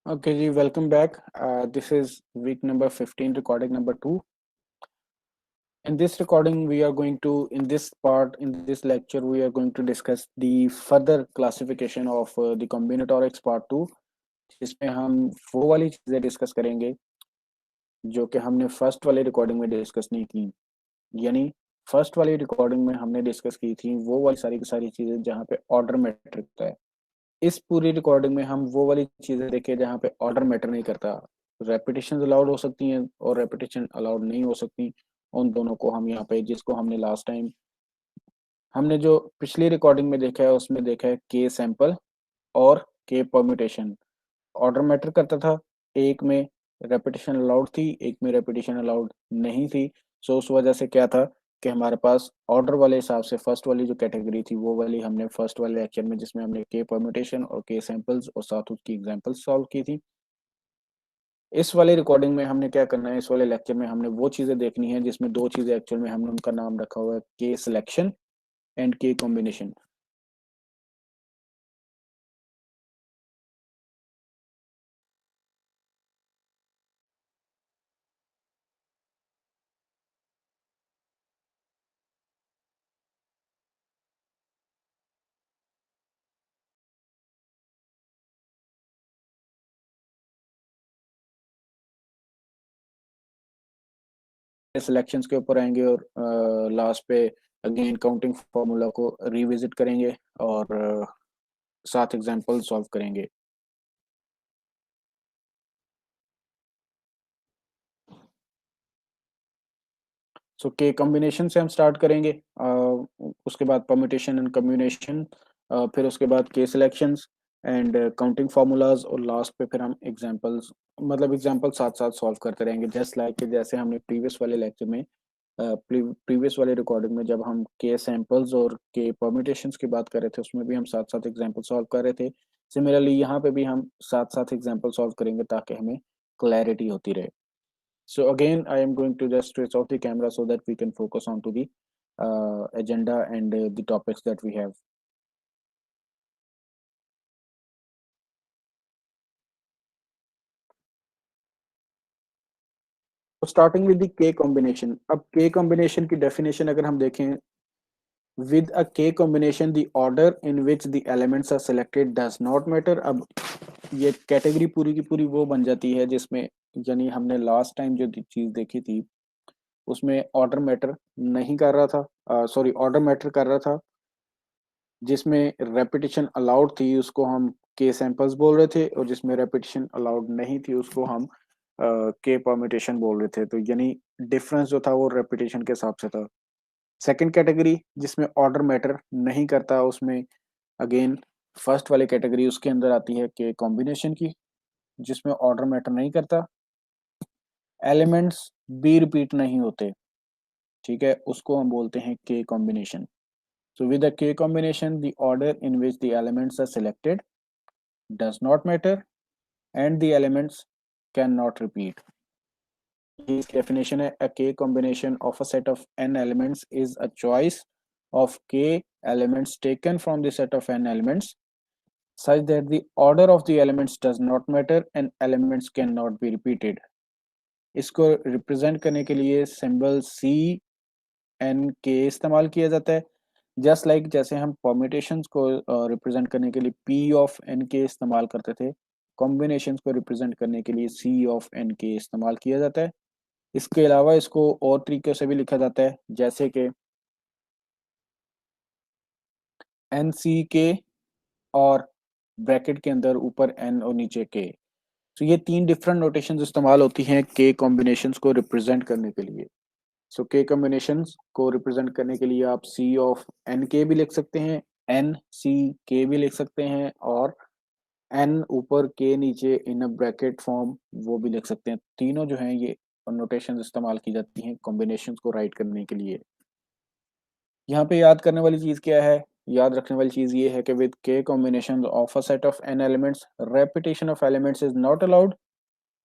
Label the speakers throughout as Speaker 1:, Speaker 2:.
Speaker 1: Okay, ji, welcome back. This is week number 15, recording number 2. In this recording, we are going to, in this part, in this lecture, we are going to discuss the further classification of the combinatorics part 2, जिसमें हम वो वाली चीज़ें discuss करेंगे जो कि हमने first वाली रिकॉर्डिंग में डिस्कस नहीं की। यानी फर्स्ट वाली रिकॉर्डिंग में हमने डिस्कस की थी वो वाली सारी की सारी चीज़ें जहाँ पे ऑर्डर मैटर करता है। इस पूरी रिकॉर्डिंग में हम वो वाली चीजें देखें जहाँ पे ऑर्डर मैटर नहीं करता। रेपिटेशन अलाउड हो सकती हैं और रेपिटेशन अलाउड नहीं हो सकती। उन दोनों को हम यहाँ पे, जिसको हमने लास्ट टाइम, हमने जो पिछली रिकॉर्डिंग में देखा है उसमें देखा है के सैंपल और के परम्यूटेशन। ऑर्डर मैटर करता था, एक में रेपिटेशन अलाउड थी, एक में रेपिटेशन अलाउड नहीं थी। सो उस वजह से क्या था कि हमारे पास ऑर्डर वाले हिसाब से फर्स्ट वाली जो कैटेगरी थी वो वाली हमने फर्स्ट वाले लेक्चर में, जिसमें हमने के परम्यूटेशन और के सैंपल्स और साथ उसकी एग्जांपल्स सॉल्व की थी। इस वाले रिकॉर्डिंग में हमने क्या करना है, इस वाले लेक्चर में हमने वो चीजें देखनी है जिसमें दो चीजें एक्चुअल में हमने उनका नाम रखा हुआ है, के सिलेक्शन एंड के कॉम्बिनेशन। सिलेक्शंस के ऊपर आएंगे और लास्ट पे अगेन काउंटिंग फार्मूला को रिविजिट करेंगे और साथ एग्जांपल सॉल्व करेंगे। सो के कॉम्बिनेशन से हम स्टार्ट करेंगे, उसके बाद परम्यूटेशन एंड कम्बिनेशन, फिर उसके बाद के सिलेक्शंस एंड काउंटिंग फार्मूलाज, और लास्ट पे फिर हम एग्जांपल्स, मतलब एग्जांपल साथ साथ सॉल्व करते रहेंगे। जस्ट लाइक जैसे हमने प्रीवियस वाले लेक्चर में, प्रीवियस वाले रिकॉर्डिंग में जब हम के सैंपल्स और के परम्यूटेशंस की बात कर रहे थे उसमें भी हम साथ साथ एग्जांपल सॉल्व कर रहे थे। सिमिलरली यहाँ पे भी हम साथ साथ एग्जांपल सॉल्व करेंगे ताकि हमें क्लैरिटी होती रहे। So again, I am going to just switch off the camera so that we can focus on to the agenda and the topics that we have. So starting with the K combination. अब K combination की definition अगर हम देखें, with a K combination the order in which the elements are selected does not matter। अब ये category पूरी की पूरी वो बन जाती है जिसमें, यानी हमने लास्ट टाइम जो चीज देखी थी उसमें ऑर्डर मैटर नहीं कर रहा था, सॉरी ऑर्डर मैटर कर रहा था। जिसमें रेपिटेशन अलाउड थी उसको हम के सैंपल्स बोल रहे थे, और जिसमें रेपिटेशन अलाउड नहीं थी उसको हम के परम्यूटेशन बोल रहे थे। तो यानी डिफरेंस जो था वो रेपिटेशन के हिसाब से था। सेकंड कैटेगरी जिसमें ऑर्डर मैटर नहीं करता, उसमें अगेन फर्स्ट वाली कैटेगरी उसके अंदर आती है के कॉम्बिनेशन की, जिसमें ऑर्डर मैटर नहीं करता, एलिमेंट्स भी रिपीट नहीं होते। ठीक है, उसको हम बोलते हैं के combination. So with the K combination, the order in which the elements are selected does not matter and the elements cannot repeat. His definition है, a K combination of a set of n elements is a choice of K elements taken from the set of n elements such that the order of the elements does not matter and elements cannot be repeated. इसको represent करने के लिए symbol C N के इस्तेमाल किया जाता है। Just like जैसे हम परम्यूटेशंस को रिप्रेजेंट करने के लिए पी ऑफ एन के इस्तेमाल करते थे, कॉम्बिनेशंस को रिप्रेजेंट करने के लिए सी ऑफ एन के इस्तेमाल किया जाता है। इसके अलावा इसको और तरीके से भी लिखा जाता है, जैसे कि एन सी के और ब्रैकेट के अंदर ऊपर एन और नीचे के। तो ये तीन डिफरेंट नोटेशंस इस्तेमाल होती हैं के कॉम्बिनेशंस को रिप्रेजेंट करने के लिए। सो के कॉम्बिनेशंस को रिप्रेजेंट करने के लिए आप सी ऑफ एन के भी लिख सकते हैं, एन सी के भी लिख सकते हैं, और एन ऊपर के नीचे इन अ ब्रैकेट फॉर्म वो भी लिख सकते हैं। तीनों जो हैं ये नोटेशंस इस्तेमाल की जाती हैं कॉम्बिनेशंस को राइट करने के लिए। यहाँ पे याद करने वाली चीज क्या है, याद रखने वाली चीज ये है कि with k combination of a set of n elements repetition of elements is not allowed,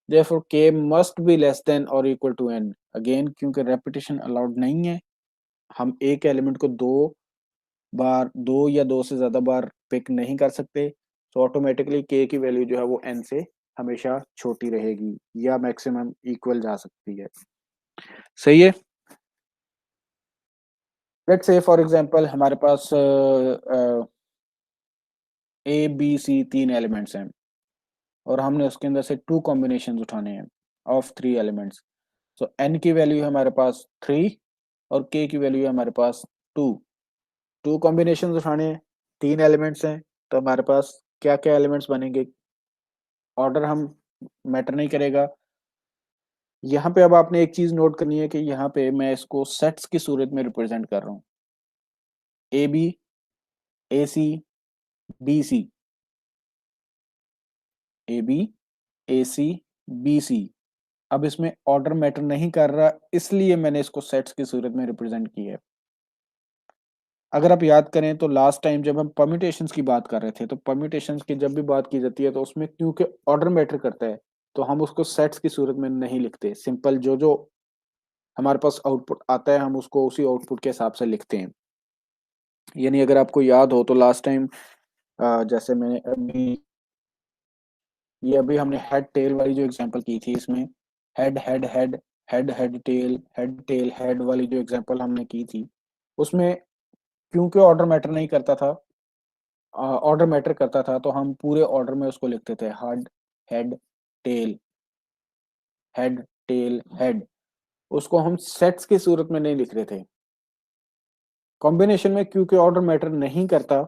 Speaker 1: therefore k must be less than or equal to n। Again क्योंकि repetition allowed नहीं है, हम एक एलिमेंट को दो बार, दो या दो से ज्यादा बार पिक नहीं कर सकते, तो ऑटोमेटिकली के की वैल्यू जो है वो एन से हमेशा छोटी रहेगी या मैक्सिमम इक्वल जा सकती है। सही है। लेट्स से फॉर एग्जांपल हमारे पास ए बी सी तीन एलिमेंट्स हैं और हमने उसके अंदर से टू कॉम्बिनेशन उठाने हैं of three elements. So n की वैल्यू है हमारे पास 3 और के की वैल्यू है हमारे पास 2। टू कॉम्बिनेशन उठाने हैं, तीन एलिमेंट्स हैं, तो हमारे पास क्या क्या एलिमेंट्स बनेंगे, ऑर्डर हम मैटर नहीं करेगा। यहाँ पे अब आपने एक चीज नोट करनी है कि यहाँ पे मैं इसको सेट्स की सूरत में रिप्रेजेंट कर रहा हूँ। A B, A C, B C, A B, A C, B C. अब इसमें ऑर्डर मैटर नहीं कर रहा, इसलिए मैंने इसको सेट्स की सूरत में रिप्रेजेंट किया है। अगर आप याद करें तो लास्ट टाइम जब हम परम्यूटेशंस की बात कर रहे थे, तो परम्यूटेशंस की जब भी बात की जाती है तो उसमें क्योंकि ऑर्डर मैटर करता है, तो हम उसको सेट्स की सूरत में नहीं लिखते। सिंपल जो जो हमारे पास आउटपुट आता है हम उसको उसी आउटपुट के हिसाब से लिखते हैं। यानी अगर आपको याद हो तो लास्ट टाइम जैसे मैंने अभी ये अभी हमने हेड टेल वाली जो एग्जांपल की थी, इसमें head head head head head tail head वाली जो एग्जांपल हमने की थी, उसमें क्योंकि ऑर्डर मैटर नहीं करता था, ऑर्डर मैटर करता था, तो हम पूरे ऑर्डर में उसको लिखते थे head head tail head tail head. उसको हम सेट्स की सूरत में नहीं लिख रहे थे। कॉम्बिनेशन में क्योंकि ऑर्डर मैटर नहीं करता,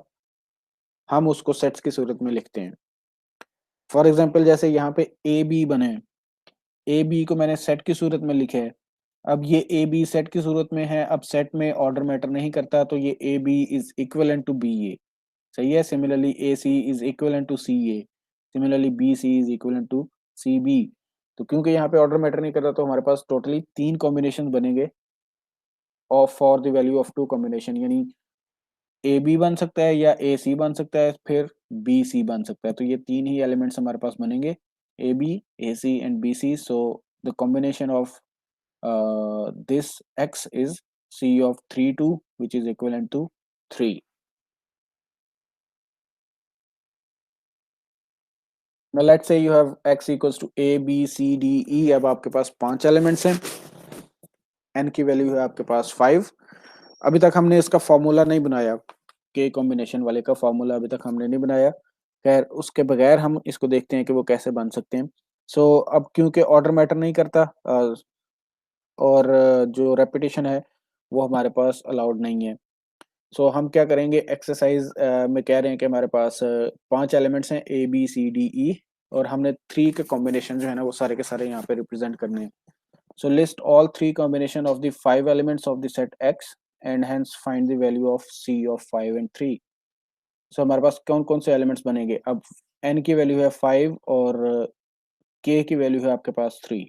Speaker 1: हम उसको सेट्स की सूरत में लिखते हैं। फॉर एग्जाम्पल जैसे यहाँ पे ए बी बने, ए बी को मैंने सेट की सूरत में लिखे है। अब ये ए बी सेट की सूरत में है, अब सेट में ऑर्डर मैटर नहीं करता, तो ये A B is equal to B A. सही है। Similarly A C is equal to C A, similarly B C is equal to C B. तो क्योंकि यहाँ पे ऑर्डर मैटर नहीं करता, तो हमारे पास टोटली तीन कॉम्बिनेशन बनेंगे of for the value of two combination. यानी ए बी बन सकता है या ए सी बन सकता है, फिर बी सी बन सकता है। तो ये तीन ही एलिमेंट्स हमारे पास बनेंगे, A B, A C and B C. So the combination of this x is c of 3 2, which is equivalent to 3. Now let's say you have x equals to a b c d e। अब आपके पास पांच elements हैं, n की value है आपके पास 5। अभी तक हमने इसका फॉर्मूला नहीं बनाया, के कॉम्बिनेशन वाले का फॉर्मूला अभी तक हमने नहीं बनाया। खैर उसके बगैर हम इसको देखते हैं कि वो कैसे बन सकते हैं। सो अब क्योंकि ऑर्डर मैटर नहीं करता और जो रेपिटेशन है वो हमारे पास अलाउड नहीं है, सो हम क्या करेंगे, एक्सरसाइज में कह रहे हैं कि हमारे पास पांच एलिमेंट्स हैं ए बी सी डी ई, और हमने थ्री के कॉम्बिनेशन जो है ना वो सारे के सारे यहाँ पे रिप्रेजेंट करने हैं। So list all three combination of the five elements of the set X and hence find the value of C of 5 and 3। So हमारे पास कौन कौन से एलिमेंट्स बनेंगे। अब एन की वैल्यू है 5 और के की वैल्यू है आपके पास 3।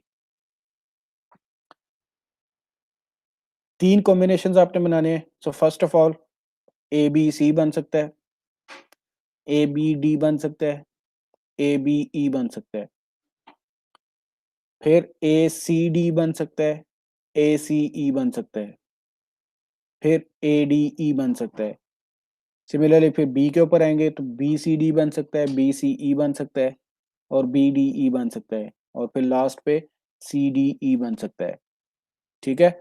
Speaker 1: तीन कॉम्बिनेशन आपने बनाने हैं। So first of all A B C बन सकता है, ए बी डी बन सकता है, ए बी ई बन सकता है, फिर ए सी डी बन सकता है, ए सी ई बन सकता है, फिर ए डी ई बन सकता है। सिमिलरली फिर बी के ऊपर आएंगे तो बी सी डी बन सकता है, बी सी ई बन सकता है और बी डी ई बन सकता है, और फिर लास्ट पे सी डी ई बन सकता है। ठीक है।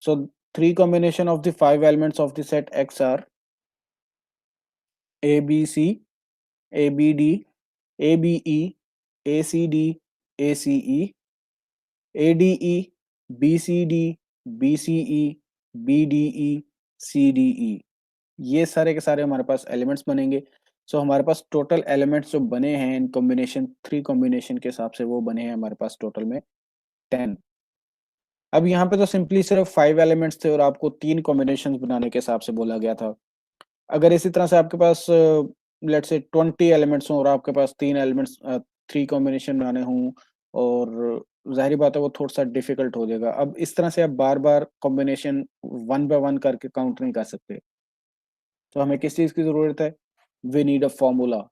Speaker 1: So three combination of the five elements of the set X are A B C, A B D, A B E, A C D, A C E, A D E, B C D, B C E, B D E, C D E. ये सारे के सारे हमारे पास elements बनेंगे। सो हमारे पास total elements जो बने हैं इन कॉम्बिनेशन थ्री कॉम्बिनेशन के हिसाब से वो बने हैं हमारे पास टोटल में 10। अब यहाँ पे तो सिंपली सिर्फ फाइव एलिमेंट्स थे और आपको तीन कॉम्बिनेशन बनाने के हिसाब से बोला गया था। अगर इसी तरह से आपके पास लेट्स से 20 एलिमेंट्स हों और आपके पास तीन एलिमेंट्स थ्री कॉम्बिनेशन बनाने हों, और जाहिर बात है वो थोड़ा सा डिफिकल्ट हो जाएगा। अब इस तरह से आप बार बार कॉम्बिनेशन वन बाय वन करके काउंट नहीं कर सकते। तो हमें किस चीज़ की ज़रूरत है, we need a formula,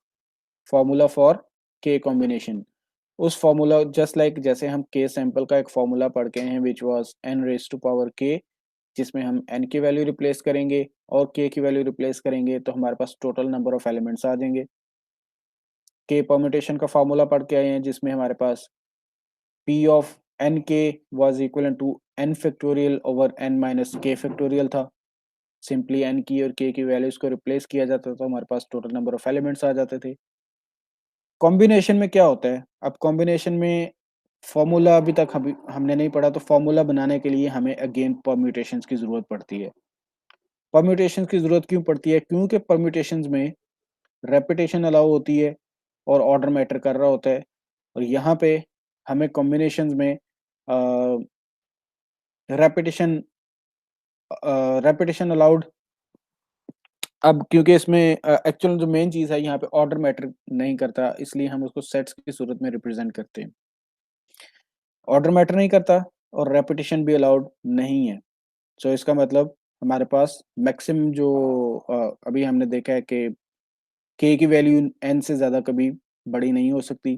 Speaker 1: formula for k combination. उस फॉर्मूला जस्ट लाइक जैसे हम के सैंपल का एक फॉर्मूला पढ़ के हैं which was n raise to power k, जिसमें हम n की वैल्यू रिप्लेस करेंगे और k की वैल्यू रिप्लेस करेंगे तो हमारे पास टोटल नंबर ऑफ एलिमेंट्स आ जाएंगे। के परम्यूटेशन का फॉर्मूला पढ़ के आए हैं, जिसमें हमारे पास P of n k was equal to n factorial over n minus k factorial था। सिंपली n की और k की वैल्यूज को रिप्लेस किया जाता था, हमारे पास टोटल नंबर ऑफ एलिमेंट्स आ जाते थे। कॉम्बिनेशन में क्या होता है, अब कॉम्बिनेशन में फॉर्मूला अभी तक हमने नहीं पढ़ा, तो फॉर्मूला बनाने के लिए हमें अगेन परम्यूटेशंस की जरूरत पड़ती है। परम्यूटेशंस की जरूरत क्यों पड़ती है? क्योंकि परम्यूटेशंस में रेपिटेशन अलाउ होती है और ऑर्डर मैटर कर रहा होता है, और यहाँ पे हमें कॉम्बिनेशंस में रेपिटेशन रेपिटेशन अलाउड। अब क्योंकि इसमें एक्चुअल जो मेन चीज़ है यहाँ पे ऑर्डर मैटर नहीं करता, इसलिए हम उसको सेट्स की सूरत में रिप्रेजेंट करते हैं। ऑर्डर मैटर नहीं करता और रेपिटेशन भी अलाउड नहीं है। सो इसका मतलब हमारे पास मैक्सिमम जो अभी हमने देखा है कि k की वैल्यू n से ज़्यादा कभी बड़ी नहीं हो सकती।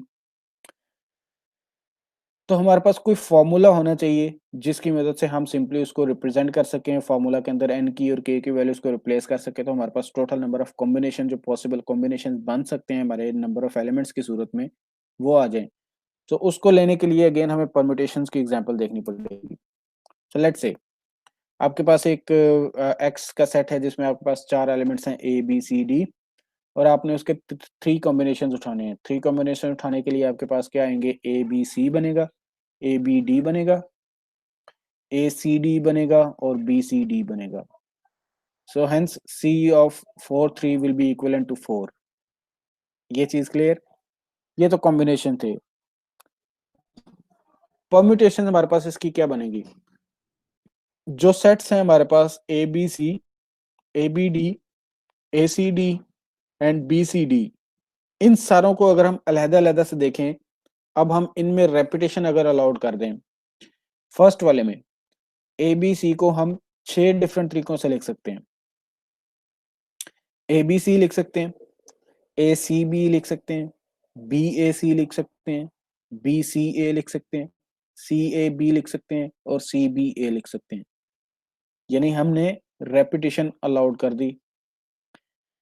Speaker 1: तो हमारे पास कोई फॉर्मूला होना चाहिए जिसकी मदद से हम सिंपली उसको रिप्रेजेंट कर सकें, फॉर्मूला के अंदर n की और k की वैल्यूज को रिप्लेस कर सके, तो हमारे पास टोटल नंबर ऑफ कॉम्बिनेशन जो पॉसिबल कॉम्बिनेशन बन सकते हैं हमारे नंबर ऑफ एलिमेंट्स की सूरत में, वो आ जाए। तो उसको लेने के लिए अगेन हमें परम्यूटेशंस की एग्जांपल देखनी पड़ेगी। सो लेट्स से आपके पास एक एक्स का सेट है जिसमें आपके पास 4 एलिमेंट्स हैं ए बी सी डी, और आपने उसके 3 कॉम्बिनेशन उठाने हैं। 3 कॉम्बिनेशन उठाने के लिए आपके पास क्या आएंगे? ए बी सी बनेगा, ए बी डी बनेगा, ए सी डी बनेगा और बी सी डी बनेगा। So hence C of 4 3 will be equivalent to 4। ये चीज क्लियर? ये तो कॉम्बिनेशन थे। परम्यूटेशन हमारे पास इसकी क्या बनेगी? जो सेट्स हैं हमारे पास A B C, A B D, A C D and B C D, इन सारों को अगर हम अलग-अलग से देखें, अब हम इनमें रेपिटेशन अगर अलाउड कर दें, फर्स्ट वाले में ए बी सी को हम 6 डिफरेंट तरीकों से लिख सकते हैं। ए बी सी लिख सकते हैं, ए सी बी लिख सकते हैं, बी ए सी लिख सकते हैं, बी सी ए लिख सकते हैं, सी ए बी लिख सकते हैं और सी बी ए लिख सकते हैं। यानी हमने रेपिटेशन अलाउड कर दी।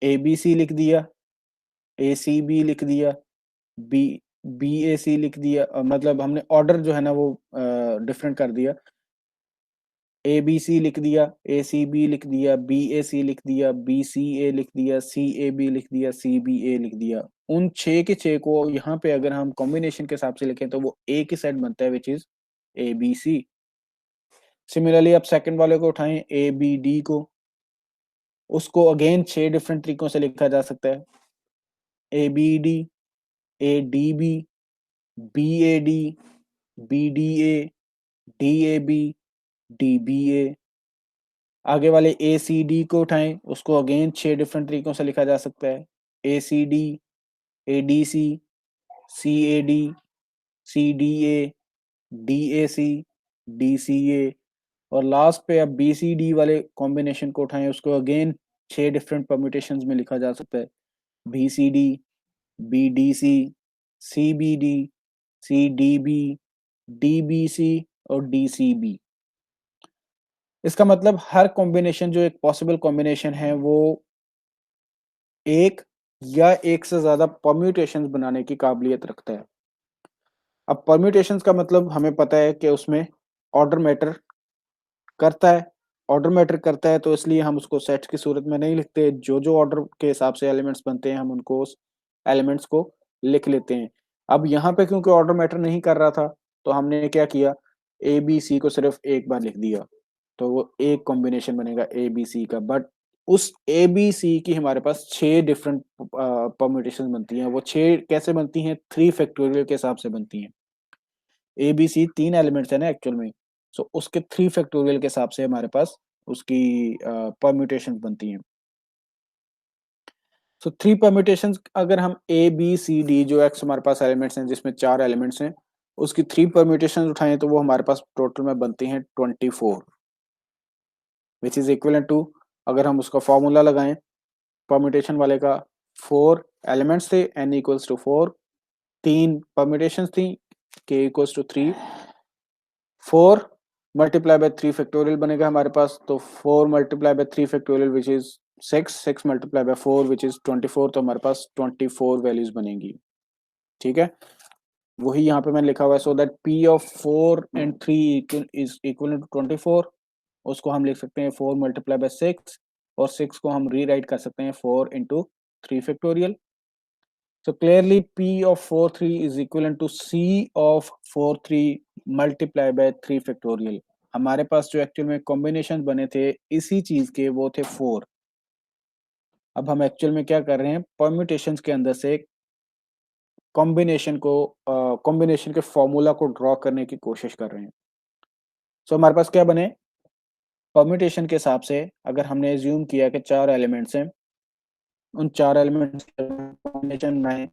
Speaker 1: ए बी सी लिख दिया, ए सी बी लिख दिया, बी बी ए सी लिख दिया, मतलब हमने ऑर्डर जो है ना वो डिफरेंट कर दिया। ए बी सी लिख दिया, ए सी बी लिख दिया, बी ए सी लिख दिया, बी सी ए लिख दिया, सी ए बी लिख दिया, सी बी ए लिख दिया। उन 6 के 6 को यहाँ पे अगर हम कॉम्बिनेशन के हिसाब से लिखें तो वो एक ही सेट बनता है, which is A B C. Similarly आप सेकंड वाले को उठाएं, ए बी डी को, उसको अगेन 6 डिफरेंट तरीकों से लिखा जा सकता है। A B D, A D B, B A D, B D A, D A B, D B A. आगे वाले ए सी डी को उठाएं, उसको अगेन 6 डिफरेंट तरीकों से लिखा जा सकता है। A C D, A D C, C A D, C D A, D A C, D C A. और लास्ट पे अब बी सी डी वाले कॉम्बिनेशन को उठाएं, उसको अगेन 6 डिफरेंट परम्यूटेशंस में लिखा जा सकता है। B C D, B D C B D, C D B, D B C और डी सी बी। इसका मतलब हर कॉम्बिनेशन जो एक पॉसिबल कॉम्बिनेशन है वो एक या एक से ज्यादा परम्यूटेशंस बनाने की काबिलियत रखता है। अब परम्यूटेशंस का मतलब हमें पता है कि उसमें ऑर्डर मैटर करता है। ऑर्डर मैटर करता है तो इसलिए हम उसको सेट्स की सूरत में नहीं लिखते। जो जो ऑर्डर के हिसाब से एलिमेंट्स बनते हैं हम उनको उस एलिमेंट्स को लिख लेते हैं। अब यहाँ पे क्योंकि ऑर्डर मैटर नहीं कर रहा था तो हमने क्या किया, ए बी सी को सिर्फ एक बार लिख दिया, तो वो एक कॉम्बिनेशन बनेगा ए बी सी का। बट उस ए बी सी की हमारे पास 6 डिफरेंट परम्यूटेशन बनती हैं। वो 6 कैसे बनती हैं? 3 फैक्टोरियल के हिसाब से बनती हैं। ए बी सी 3 एलिमेंट्स है ना एक्चुअल में, सो उसके 3 फैक्टोरियल के हिसाब से हमारे पास उसकी परम्यूटेशन बनती हैं। सो 3 परम्यूटेशन अगर हम ए बी सी डी जो एक्स हमारे पास एलिमेंट्स हैं जिसमें 4 एलिमेंट्स हैं, उसकी 3 परम्यूटेशन उठाएं तो वो हमारे पास टोटल में बनती हैं 24, विच इज इक्विवेलेंट टू, अगर हम उसका फॉर्मूला लगाएं परम्यूटेशन वाले का, 4 एलिमेंट्स थे, n इक्वल्स टू 4, 3 परम्यूटेशंस थी, k equals to 3, 4 multiply by 3 factorial बनेगा हमारे पास, तो 4 multiply by 3 factorial which is 6 multiply by 4 which is 24, तो हमारे पास 24 वैल्यूज बनेंगी। ठीक है, वही यहाँ पे मैंने लिखा हुआ है, so that P of 4 and 3 is equal to 24। उसको हम लिख सकते हैं 4 मल्टीप्लाई बाय 6, और 6 को हम रीराइट कर सकते हैं 4 into 3 factorial. So clearly P of 4 3 is equivalent to C of 4 3 multiply by 3 factorial। हमारे पास जो एक्चुअल में कॉम्बिनेशन बने थे इसी चीज के, वो थे 4। अब हम एक्चुअल में क्या कर रहे हैं, परम्यूटेशंस के अंदर से कॉम्बिनेशन के फॉर्मूला को ड्रॉ करने की कोशिश कर रहे हैं। सो हमारे पास क्या बने, परम्यूटेशन के हिसाब से अगर हमने एज्यूम किया कि 4 एलिमेंट्स हैं, उन 4 एलिमेंट्स कॉम्बिनेशन बनाए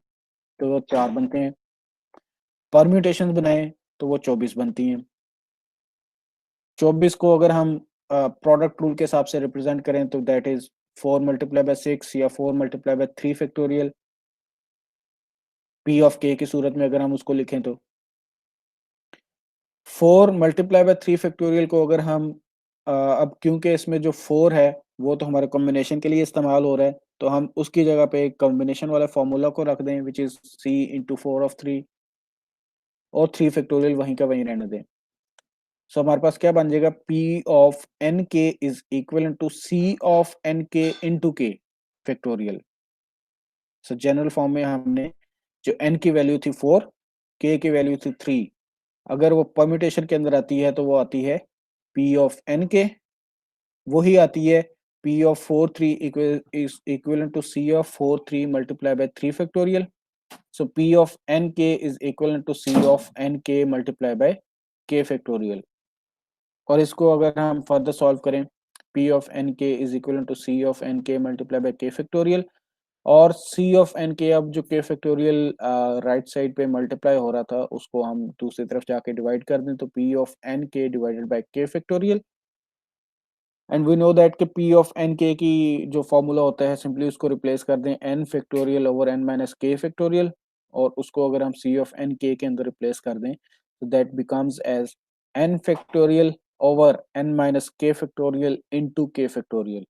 Speaker 1: तो वो 4 बनते हैं, परम्यूटेशंस बनाए तो वो 24 बनती हैं। 24 को अगर हम प्रोडक्ट रूल के हिसाब से रिप्रेजेंट करें तो दैट इज 4 मल्टीप्लाई बाय 6 या 4 multiply by 3 factorial. P of K की सूरत में अगर हम उसको लिखें तो 4 मल्टीप्लाई बाय 3 फैक्टोरियल को अगर हम अब क्योंकि इसमें जो 4 है वो तो हमारे कॉम्बिनेशन के लिए इस्तेमाल हो रहा है, तो हम उसकी जगह पे एक कॉम्बिनेशन वाला फॉर्मूला को रख दें which is C into 4 of 3, और 3 फैक्टोरियल वहीं का वहीं रहने दें। सो हमारे पास क्या बन जाएगा, P of n k is equal to C of n k into k factorial. So general form में हमने जो n की वैल्यू थी 4, k की वैल्यू थी 3, अगर वो परम्यूटेशन के अंदर आती है तो वो आती है P ऑफ n के, वही आती है P of 4 3 is equal to C of 4 3 multiply by 3 factorial. So P of n k is equal to C of n k multiply by k factorial. और इसको अगर हम फर्दर सॉल्व करें, P of n k is equal to C of n k multiply by k factorial, और C of n k अब जो k factorial right side पे multiply हो रहा था उसको हम दूसरी तरफ जाके डिवाइड कर दें तो P of n k divided by k factorial. And we know that कि P ऑफ n k की जो फॉर्मूला होता है सिंपली उसको रिप्लेस कर दें n factorial over n minus k factorial, और उसको अगर हम C ऑफ n k के अंदर रिप्लेस कर दें तो that becomes as n factorial over n minus k factorial into k factorial.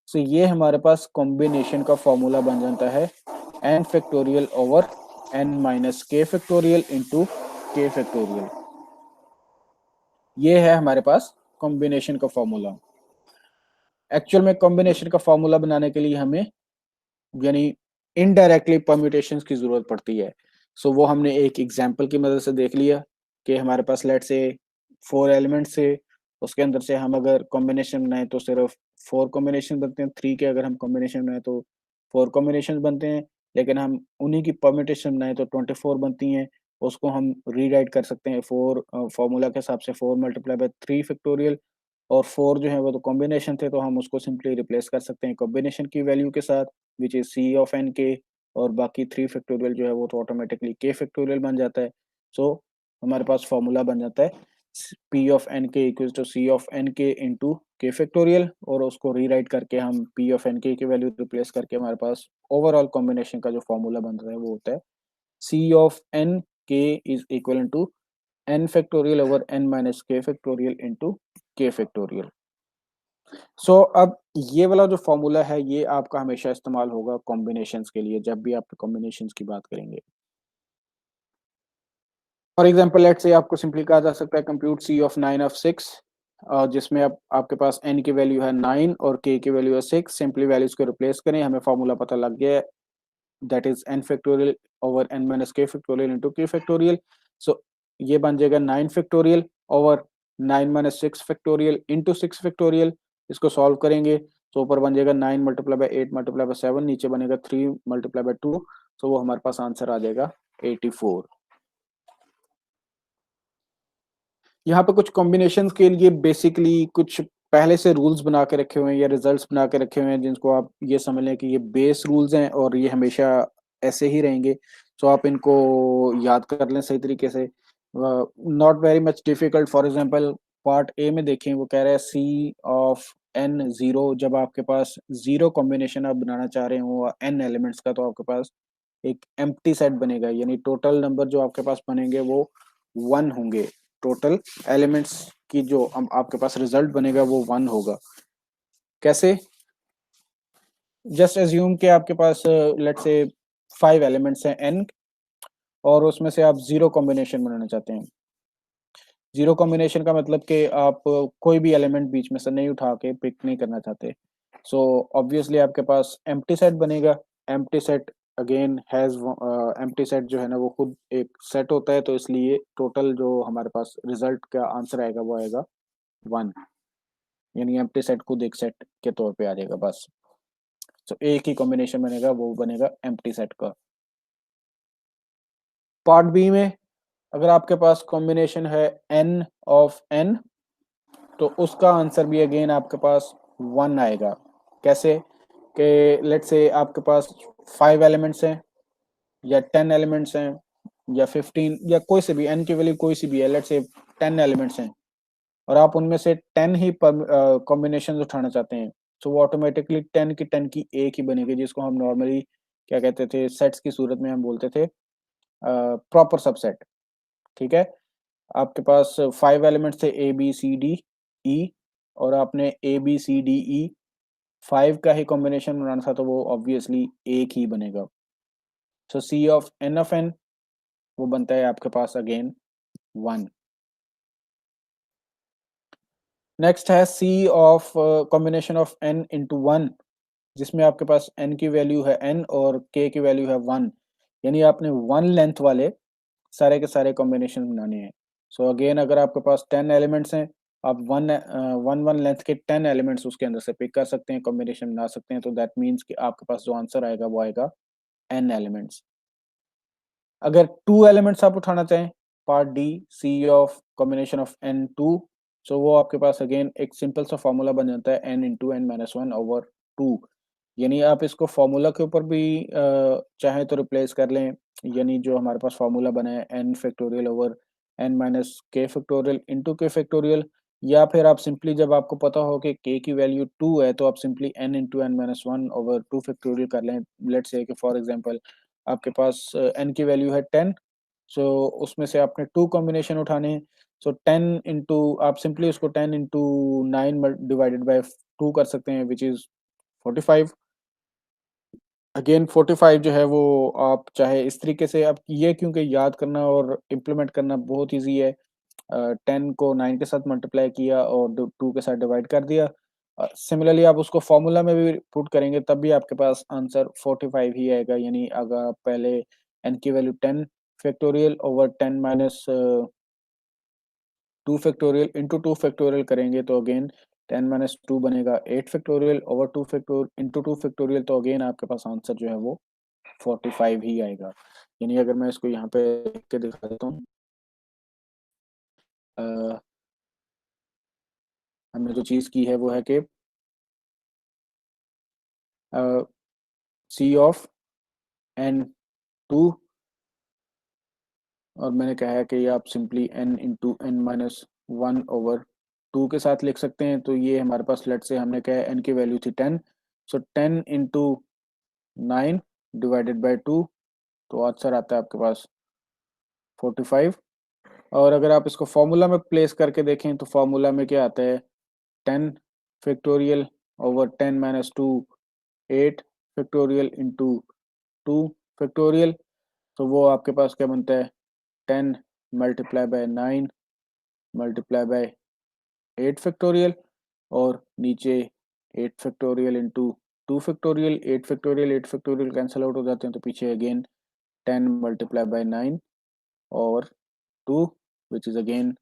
Speaker 1: So ये हमारे पास कॉम्बिनेशन का फॉर्मूला बन जाता है n factorial over n minus k factorial into k factorial. ये है हमारे पास कॉम्बिनेशन का फॉर्मूला। एक्चुअल में कॉम्बिनेशन का फॉर्मूला बनाने के लिए हमें यानी इनडायरेक्टली परम्यूटेशंस की जरूरत पड़ती है। सो वो हमने एक एग्जांपल की मदद से देख लिया कि हमारे पास लेट से 4 एलिमेंट्स से, उसके अंदर से हम अगर कॉम्बिनेशन बनाए तो सिर्फ 4 कॉम्बिनेशन बनते हैं, 3 के अगर हम कॉम्बिनेशन बनाए तो 4 कॉम्बिनेशन बनते हैं, लेकिन हम उन्हीं की परम्यूटेशन बनाए तो 24 बनती हैं। उसको हम रीराइट कर सकते हैं 4 फॉर्मूला के हिसाब से 4 मल्टीप्लाई बाय 3 फैक्टोरियल, और 4 जो है वो तो कॉम्बिनेशन थे तो हम उसको सिंपली रिप्लेस कर सकते हैं कॉम्बिनेशन की वैल्यू के साथ which is C of n के, और बाकी 3 फैक्टोरियल जो है वो तो ऑटोमेटिकली k फैक्टोरियल बन जाता है। सो हमारे पास फॉर्मूला बन जाता है P of n k equal to C of n k into k factorial, और उसको रीराइट करके हम P ऑफ n के की वैल्यू रिप्लेस करके हमारे पास ओवरऑल कॉम्बिनेशन का जो फॉर्मूला बन रहा है वो होता है C of n k is equal to n factorial over n minus k factorial into k factorial. So अब ये वाला जो फॉर्मूला है ये आपका हमेशा इस्तेमाल होगा कॉम्बिनेशंस के लिए, जब भी आप कॉम्बिनेशंस की बात करेंगे। फॉर एग्जांपल लेट्स से आपको सिंपली कहा जा सकता है कंप्यूट C ऑफ 9 ऑफ 6, जिसमें अब आपके पास n की वैल्यू है 9 और k की वैल्यू है 6। सिंपली वैल्यूज को रिप्लेस करें, हमें फॉर्मूला पता लग गया है, that is n factorial over n minus k factorial into k factorial. So ये बन जाएगा 9 factorial over 9 minus 6 factorial into 6 factorial. इसको सॉल्व करेंगे तो ऊपर बन जाएगा 9 मल्टीप्लाई बाय 8 मल्टीप्लाई बाय 7, नीचे बनेगा 3 मल्टीप्लाई बाय 2, तो वो हमारे पास आंसर आ जाएगा 84। यहाँ पे कुछ कॉम्बिनेशंस के लिए बेसिकली कुछ पहले से रूल्स बना के रखे हुए हैं या रिजल्ट्स बना के रखे हुए हैं जिनको आप ये समझ लें कि ये बेस रूल्स हैं और ये हमेशा ऐसे ही रहेंगे। सो आप इनको याद कर लें सही तरीके से, not very much difficult. For example part A में देखें, वो कह रहा है सी ऑफ एन जीरो, जब आपके पास जीरो कॉम्बिनेशन आप बनाना चाह रहे हो एन एलिमेंट्स का तो आपके पास एक एम्प्टी सेट बनेगा, यानी टोटल नंबर जो आपके पास बनेंगे वो 1 होंगे। टोटल एलिमेंट्स की जो आपके पास रिजल्ट बनेगा वो 1 होगा। कैसे? जस्ट एज्यूम कि आपके पास लेट्स से 5 एलिमेंट्स हैं n, और उसमें से आप जीरो कॉम्बिनेशन बनाना चाहते हैं। जीरो कॉम्बिनेशन का मतलब कि आप कोई भी एलिमेंट बीच में से नहीं उठा के पिक नहीं करना चाहते। सो ऑब्वियसली आपके पास एम्प्टी सेट बनेगा। Empty set again has empty set जो है ना वो खुद एक सेट होता है, तो इसलिए टोटल जो हमारे पास रिजल्ट का आंसर आएगा वो आएगा 1, यानी एम्प्टी सेट खुद एक सेट के तौर पे आ जाएगा बस। तो एक ही कॉम्बिनेशन बनेगा, वो बनेगा एम्प्टी सेट का। पार्ट बी में अगर आपके पास कॉम्बिनेशन है n ऑफ n, तो उसका आंसर भी अगेन आपके पास 1 आएगा। कैसे कि लेट्स से आपके पास 5 एलिमेंट्स हैं या 10 एलिमेंट्स हैं या 15 या कोई से भी n की वैल्यू कोई सी भी है, लेट्स से 10 एलिमेंट्स हैं और आप उनमें से 10 ही कॉम्बिनेशन उठाना चाहते हैं, तो वो ऑटोमेटिकली 10 की एक ही बनेगी, जिसको हम नॉर्मली क्या कहते थे, सेट्स की सूरत में हम बोलते थे प्रॉपर सबसेट। ठीक है, आपके पास 5 एलिमेंट्स थे ए बी सी डी ई, और आपने ए बी सी डी ई 5 का ही कॉम्बिनेशन बनाना था, तो वो ऑब्वियसली एक ही बनेगा। सो सी ऑफ एन वो बनता है आपके पास अगेन 1। नेक्स्ट है C of combination of N into 1, जिसमें आपके पास n की वैल्यू है n और k की वैल्यू है 1, यानी आपने 1 लेंथ वाले सारे के सारे कॉम्बिनेशन बनाने हैं। सो अगेन अगर आपके पास 10 एलिमेंट्स हैं, आप वन लेंथ के 10 एलिमेंट्स उसके अंदर से पिक कर सकते हैं, कॉम्बिनेशन बना सकते हैं, तो दैट मीन्स कि आपके पास जो आंसर आएगा वो आएगा n एलिमेंट्स। अगर 2 एलिमेंट्स आप उठाना चाहें, part D C of combination of n 2, सो वो आपके पास अगेन एक सिंपल सा फॉर्मूला बन जाता है n into N minus one over 2, यानी आप इसको फॉर्मूला के ऊपर भी चाहें तो रिप्लेस कर लें, यानी जो हमारे पास फॉर्मूला बना है n factorial over n minus k factorial into k factorial, या फिर आप सिंपली जब आपको पता हो कि k की वैल्यू 2 है तो आप simply n into N minus one over 2 factorial कर लें। लेट्स से कि फॉर एग्जांपल आपके पास n की वैल्यू है 10, सो उसमें से आपने 2 कॉम्बिनेशन उठाने हैं, सो 10 इंटू आप सिंपली उसको 10 इंटू 9 डिवाइडेड बाय 2 कर सकते हैं, विच इज़ 45। अगेन 45 जो है वो आप चाहे इस तरीके से, आप ये क्योंकि याद करना और इम्प्लीमेंट करना बहुत ईजी है, 10 को 9 के साथ मल्टीप्लाई किया और 2 के साथ डिवाइड कर दिया। सिमिलरली आप उसको फॉर्मूला में भी पुट करेंगे तब भी आपके पास आंसर 45 ही आएगा, यानी अगर आप पहले n की value 10 factorial over 10 minus 2 factorial into 2 factorial करेंगे तो अगेन 10 माइनस 2 बनेगा 8 factorial over 2 factorial into 2 factorial, तो अगेन आपके पास आंसर जो है वो 45 ही आएगा। यानी अगर मैं इसको यहाँ पे लिख के दिखा देता हूँ, हमने जो चीज़ की है वो है कि सी ऑफ एन 2, और मैंने कहा है कि आप simply n into N minus one over 2 के साथ लिख सकते हैं, तो ये हमारे पास लेट से हमने कहा है n की वैल्यू थी 10, सो 10 इंटू 9 डिवाइडेड बाई 2, तो आंसर आता है आपके पास 45। और अगर आप इसको फॉर्मूला में प्लेस करके देखें तो फॉर्मूला में क्या आता है, 10 factorial over 10 minus 2 8 factorial into 2 factorial, तो वो आपके पास क्या बनता है, 10 multiply by 9 multiply by 8 factorial, और नीचे 8 factorial into 2 factorial, 8 factorial cancel out हो जाते हैं, तो पीछे अगेन 10 मल्टीप्लाई बाय 9 और 2 विच इज़ अगेन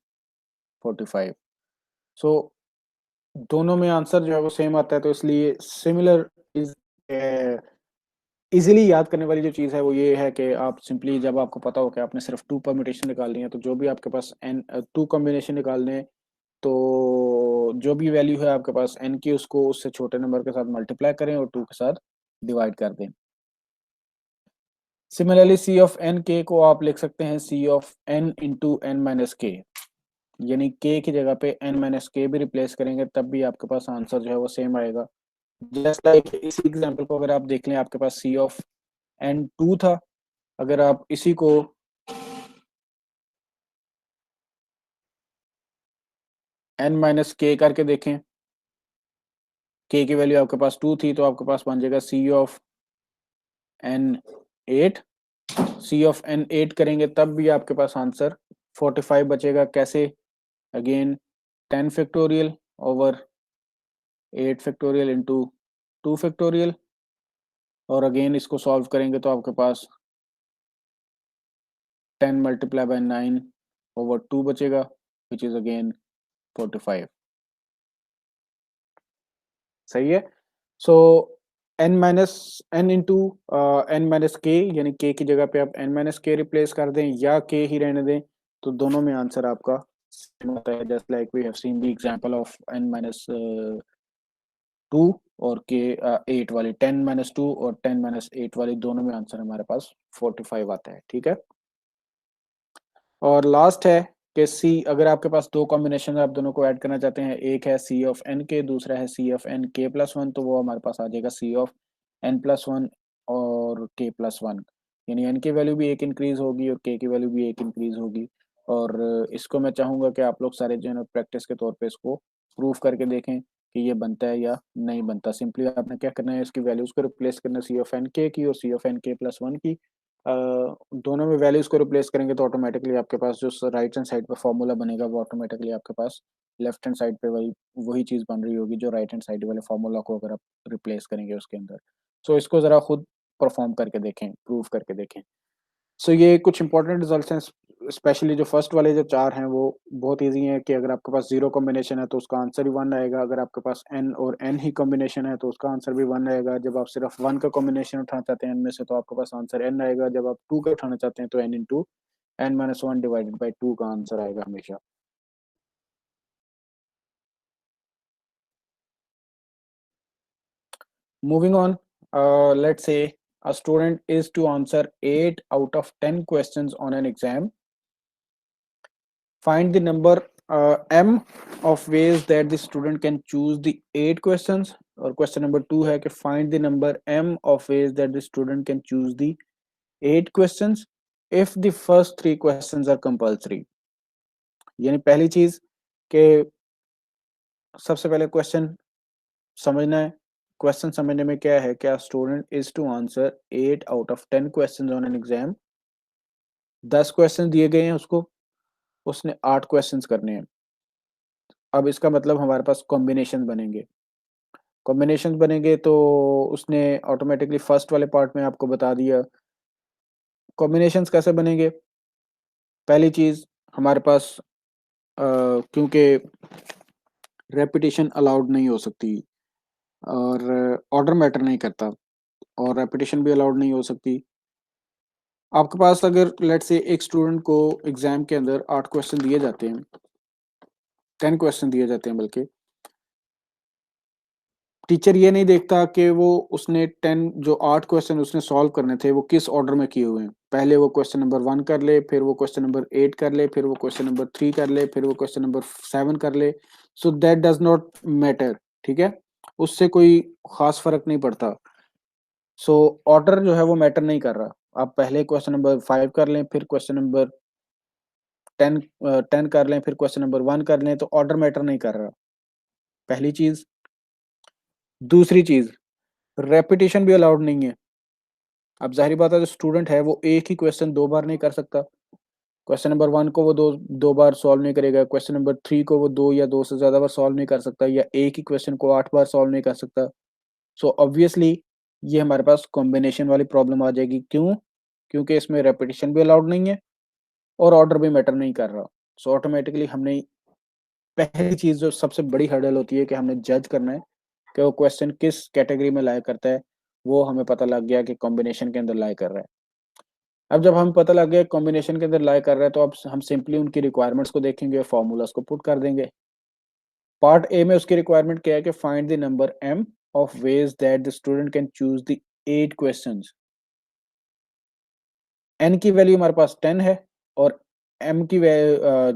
Speaker 1: 45। सो दोनों में आंसर जो है वो सेम आता है, तो इसलिए सिमिलर इज इजीली याद करने वाली जो चीज़ है वो ये है कि आप सिंपली जब आपको पता हो कि आपने सिर्फ 2 परम्यूटेशन निकालनी है, तो जो भी आपके पास एन 2 कॉम्बिनेशन निकालने हैं, तो जो भी वैल्यू है आपके पास n की उसको उससे छोटे नंबर के साथ मल्टीप्लाई करें और 2 के साथ डिवाइड कर दें। सिमिलरली सी ऑफ एन के को आप लिख सकते हैं C of N into N minus के, यानी k की जगह पे n माइनस के भी रिप्लेस करेंगे तब भी आपके पास आंसर जो है वो सेम आएगा। जस्ट लाइक इस एग्जांपल को अगर आप देख लें, आपके पास सी ऑफ एन 2 था, अगर आप इसी को n माइनस के करके देखें, k की वैल्यू आपके पास 2 थी, तो आपके पास बन जाएगा C of N 8, C of N 8 करेंगे तब भी आपके पास आंसर 45 बचेगा। कैसे? Again 10 factorial over 8 factorial into 2 factorial, और अगेन इसको सॉल्व करेंगे तो आपके पास 10 मल्टीप्लाई बाय 9 ओवर 2 बचेगा, विच इज अगेन 45। सही है। So n minus n into N minus के, यानी के की जगह पे आप n माइनस के रिप्लेस कर दें या के ही रहने दें, तो दोनों में आंसर आपका सेम होता है। Just like we have seen the example of n minus 2 और के 8 वाली, 10 माइनस 2 और 10 माइनस 8 वाली, दोनों में आंसर हमारे पास 45 आता है। ठीक है। और लास्ट है कि सी, अगर आपके पास दो कॉम्बिनेशन आप दोनों को ऐड करना चाहते हैं, एक है सी ऑफ एन के, दूसरा है सी ऑफ एन के प्लस वन, तो वो हमारे पास आ जाएगा C of N plus one और के प्लस वन, यानी एन की वैल्यू भी एक इंक्रीज होगी और के की वैल्यू भी एक इंक्रीज होगी। और इसको मैं चाहूंगा कि आप लोग सारे जो है प्रैक्टिस के तौर पे इसको प्रूफ करके देखें कि ये बनता है या नहीं बनता। सिंपली आपने क्या करना है, इसकी वैल्यूज को रिप्लेस करना सी ऑफ एन के की और सी ऑफ एन के प्लस वन की। दोनों में वैल्यूज को रिप्लेस करेंगे तो ऑटोमेटिकली आपके पास जो राइट हैंड साइड पे फॉर्मूला बनेगा वो ऑटोमेटिकली आपके पास लेफ्ट हैंड साइड पे वही वही चीज़ बन रही होगी जो राइट हैंड साइड वाले फॉर्मूला को अगर आप रिप्लेस करेंगे उसके अंदर। सो इसको ज़रा खुद परफॉर्म करके देखें, प्रूव करके देखें। सो ये कुछ इंपॉर्टेंट रिजल्ट्स हैं, स्पेशली जो फर्स्ट वाले जो चार हैं वो बहुत इजी हैं कि अगर आपके पास जीरो कॉम्बिनेशन है तो उसका आंसर भी वन आएगा, अगर आपके पास एन और एन ही कॉम्बिनेशन है तो उसका आंसर भी वन आएगा, जब आप सिर्फ वन का कॉम्बिनेशन उठाना चाहते हैं एन में से तो आपके पास आंसर एन आएगा, जब आप टू का उठाना चाहते हैं तो n into N minus one divided by two का आंसर आएगा हमेशा। Moving on, let's say a student is to answer 8 out of 10 questions on an exam. Find the number m of ways that the student can choose the 8 questions. और question number 2 है कि find the number m of ways that the student can choose the 8 questions if the first 3 questions are compulsory. यानी पहली चीज कि सबसे पहले question समझना है। क्वेश्चन समझने में क्या है, क्या student is to answer 8 out of 10 questions on an exam. 10 question दिए गए हैं उसको, उसने 8 क्वेश्चंस करने हैं। अब इसका मतलब हमारे पास कॉम्बिनेशन बनेंगे। कॉम्बिनेशन बनेंगे तो उसने ऑटोमेटिकली फर्स्ट वाले पार्ट में आपको बता दिया कॉम्बिनेशंस कैसे बनेंगे। पहली चीज हमारे पास क्योंकि रेपिटेशन अलाउड नहीं हो सकती और ऑर्डर मैटर नहीं करता और रेपिटेशन भी अलाउड नहीं हो सकती। आपके पास अगर लेट से एक स्टूडेंट को एग्जाम के अंदर 8 क्वेश्चन दिए जाते हैं, 10 क्वेश्चन दिए जाते हैं, बल्कि टीचर ये नहीं देखता कि वो उसने 10 जो 8 क्वेश्चन उसने सॉल्व करने थे वो किस ऑर्डर में किए हुए हैं। पहले वो क्वेश्चन नंबर 1 कर ले, फिर वो क्वेश्चन नंबर 8 कर ले, फिर वो क्वेश्चन नंबर 3 कर ले, फिर वो क्वेश्चन नंबर 7 कर ले। So that does not matter. ठीक है, उससे कोई खास फर्क नहीं पड़ता। सो ऑर्डर जो है वो मैटर नहीं कर रहा। आप पहले क्वेश्चन नंबर 5 कर लें, फिर क्वेश्चन नंबर 10 कर लें, फिर क्वेश्चन नंबर 1 कर लें, तो ऑर्डर मैटर नहीं कर रहा। पहली चीज। दूसरी चीज, रेपिटेशन भी अलाउड नहीं है। अब जाहिर बात है जो स्टूडेंट है वो एक ही क्वेश्चन दो बार नहीं कर सकता। क्वेश्चन नंबर 1 को वो दो बार सॉल्व नहीं करेगा, क्वेश्चन नंबर 3 को वो दो या दो से ज्यादा बार सॉल्व नहीं कर सकता, या एक ही क्वेश्चन को 8 बार सॉल्व नहीं कर सकता। सो ऑब्वियसली ये हमारे पास कॉम्बिनेशन वाली प्रॉब्लम आ जाएगी। क्यों? क्योंकि इसमें रेपिटेशन भी अलाउड नहीं है और ऑर्डर भी मैटर नहीं कर रहा। सो ऑटोमेटिकली हमने पहली चीज जो सबसे बड़ी हर्डल होती है कि हमने जज करना है कि वो क्वेश्चन किस कैटेगरी में लाई करता है, वो हमें पता लग गया कि कॉम्बिनेशन के अंदर लाई कर रहा है। अब जब हमें पता लग गया कॉम्बिनेशन के अंदर लाई कर रहा है तो अब हम सिंपली उनकी रिक्वायरमेंट्स को देखेंगे और फॉर्मूलाज को पुट कर देंगे। पार्ट ए में उसकी रिक्वायरमेंट क्या है कि find the number m of ways that the student can choose the 8 questions. n की वैल्यू हमारे पास 10 है और m की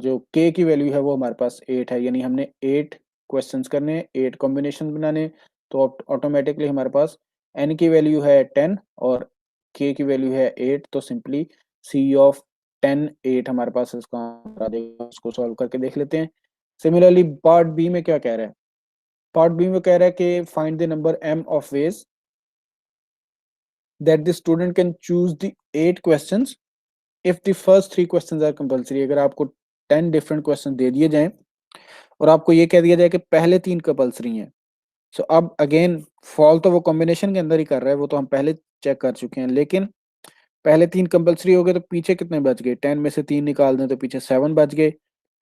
Speaker 1: जो k की वैल्यू है वो हमारे पास 8 है, यानी हमने 8 क्वेश्चंस करने, 8 कॉम्बिनेशन बनाने। तो ऑटोमेटिकली हमारे पास n की वैल्यू है 10 और k की वैल्यू है 8, तो सिंपली c ऑफ 10 8 हमारे पास इसका आंसर आ जाएगा। उसको सॉल्व करके देख लेते हैं। सिमिलरली पार्ट बी में क्या कह रहा है, पार्ट बी में कह रहा है कि find the number m of ways that the student can choose the 8 questions if the first 3 questions are compulsory। अगर आपको 10 डिफरेंट क्वेश्चन दे दिए जाएं और आपको ये कह दिया जाए कि पहले 3 कंपल्सरी हैं, सो अब अगेन फॉल तो वो कॉम्बिनेशन के अंदर ही कर रहा है, वो तो हम पहले चेक कर चुके हैं, लेकिन पहले 3 कंपल्सरी हो गए तो पीछे कितने बच गए? 10 में से 3 निकाल दें तो पीछे 7 बच गए।